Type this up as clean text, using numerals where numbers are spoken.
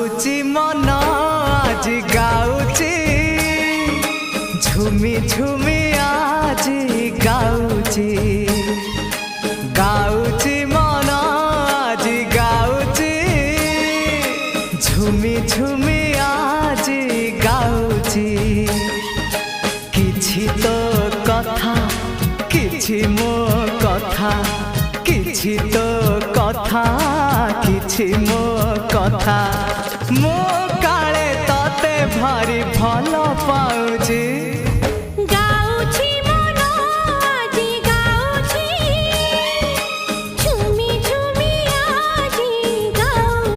गाउची मन आज गाउची झुमी झुमी आज गाउची गाउची मन आज गाउची झुमी झुमी आज गाउची किछि तो कथा किछि मो कथा किछि तो कथा किछि मो कथा मो काले तते भारी भल पाउची।